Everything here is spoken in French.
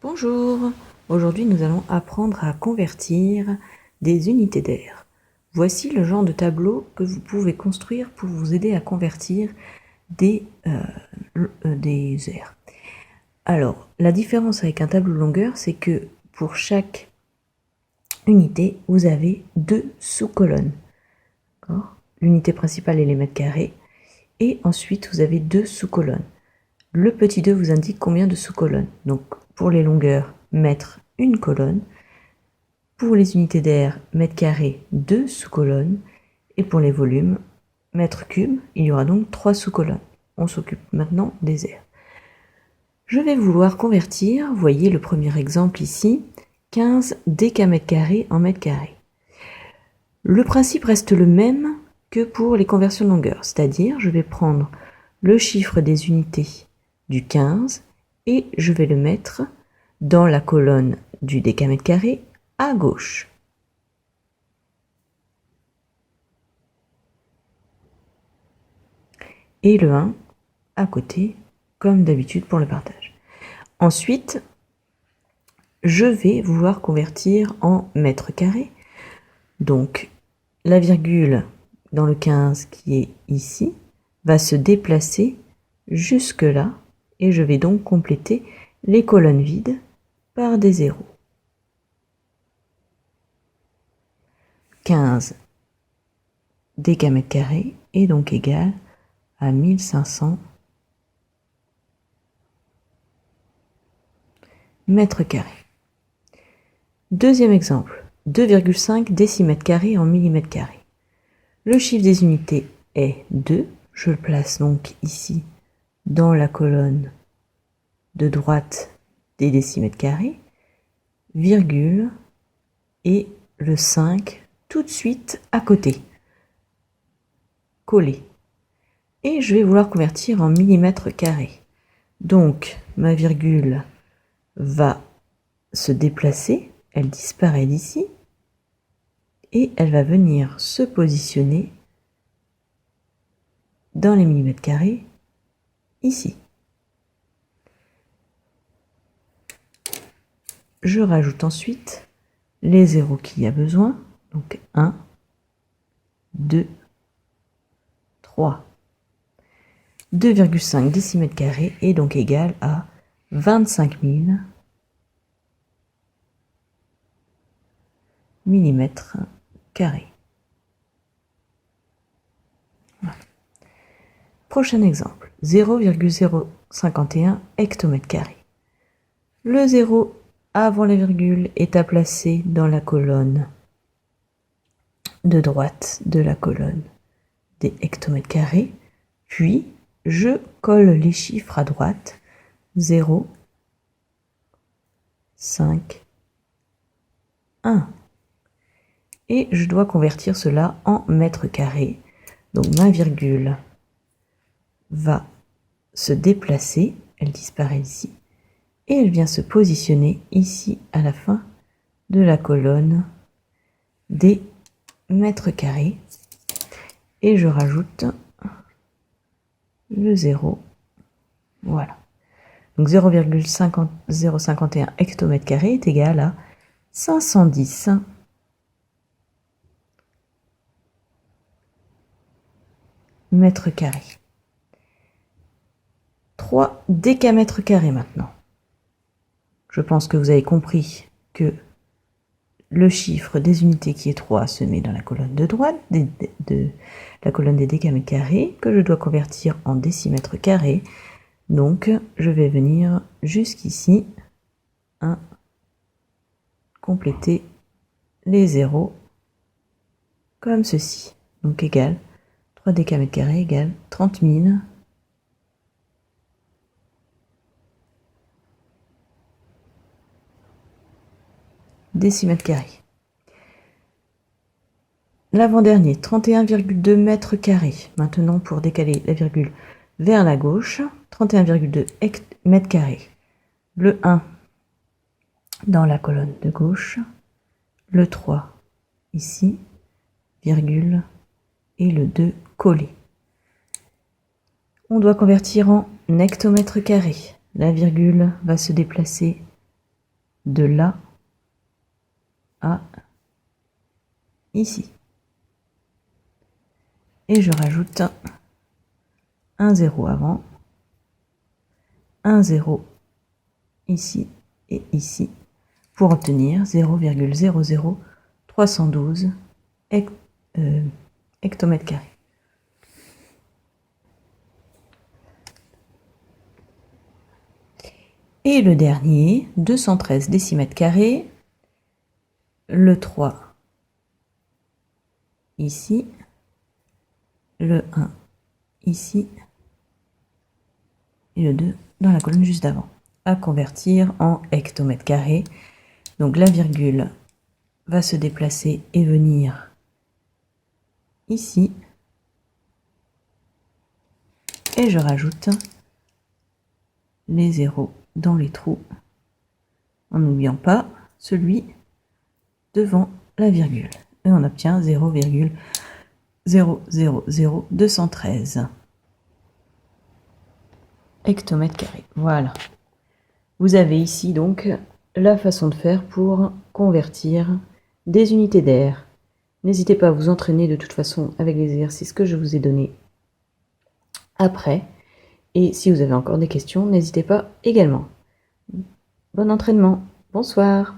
Bonjour, aujourd'hui nous allons apprendre à convertir des unités d'air. Voici le genre de tableau que vous pouvez construire pour vous aider à convertir des airs. Alors, la différence avec un tableau de longueur, c'est que pour chaque unité, vous avez deux sous-colonnes. L'unité principale est les mètres carrés, et ensuite vous avez deux sous-colonnes. Le petit 2 vous indique combien de sous-colonnes. Donc, pour les longueurs, mètres, une colonne. Pour les unités d'air, mètres carrés, deux sous-colonnes. Et pour les volumes, mètres cubes, il y aura donc trois sous-colonnes. On s'occupe maintenant des airs. Je vais vouloir convertir, voyez le premier exemple ici, 15 décamètres carrés en mètres carrés. Le principe reste le même que pour les conversions de longueur, c'est-à-dire je vais prendre le chiffre des unités du 15 et je vais le mettre dans la colonne du décamètre carré à gauche. Et le 1 à côté, comme d'habitude pour le partage. Ensuite, je vais vouloir convertir en mètres carrés. Donc, la virgule dans le 15 qui est ici va se déplacer jusque là et je vais donc compléter les colonnes vides par des zéros. 15 décamètres carrés est donc égal à 1500 mètres carrés. Deuxième exemple, 2,5 décimètres carrés en millimètres carrés. Le chiffre des unités est 2. Je le place donc ici dans la colonne de droite des décimètres carrés, virgule, et le 5 tout de suite à côté, collé. Et je vais vouloir convertir en millimètres carrés. Donc, ma virgule va se déplacer, elle disparaît d'ici, et elle va venir se positionner dans les millimètres carrés, ici. Je rajoute ensuite les zéros qu'il y a besoin, donc 1, 2, 3. 2,5 décimètres carrés est donc égal à 25 000 millimètres carrés. Voilà. Prochain exemple, 0,051 hectomètres carrés. Le 0 avant la virgule est à placer dans la colonne de droite de la colonne des hectomètres carrés, puis je colle les chiffres à droite, 0, 5, 1. Et je dois convertir cela en mètres carrés. Donc ma virgule va se déplacer, elle disparaît ici, et elle vient se positionner ici à la fin de la colonne des mètres carrés. Et je rajoute le 0. Voilà. Donc 0,051 hectomètres carrés est égal à 510 mètres carrés. 3 décamètres carrés maintenant. Je pense que vous avez compris que le chiffre des unités qui est 3 se met dans la colonne de droite de la colonne des décamètres carrés que je dois convertir en décimètres carrés. Donc, je vais venir jusqu'ici, compléter les zéros comme ceci. Donc, égal 3 décamètres carrés égale 30 000 décimètres carrés. L'avant-dernier, 31,2 mètres carrés. Maintenant, pour décaler la virgule vers la gauche, 31,2 mètres carrés. Le 1 dans la colonne de gauche, le 3 ici, virgule, et le 2 collé. On doit convertir en hectomètres carrés. La virgule va se déplacer de là à ici. Et je rajoute un 0 avant, un 0 ici et ici, pour obtenir 0,00312 hectomètres carrés. Et le dernier, 213 décimètres carrés, le 3 ici, le 1 ici, et le 2 dans la colonne juste d'avant, à convertir en hectomètres carrés. Donc la virgule va se déplacer et venir ici. Et je rajoute les zéros dans les trous, en n'oubliant pas celui devant la virgule. Et on obtient 0,000213 hectomètres carrés. Voilà. Vous avez ici donc la façon de faire pour convertir des unités d'air. N'hésitez pas à vous entraîner de toute façon avec les exercices que je vous ai donnés après. Et si vous avez encore des questions, n'hésitez pas également. Bon entraînement. Bonsoir.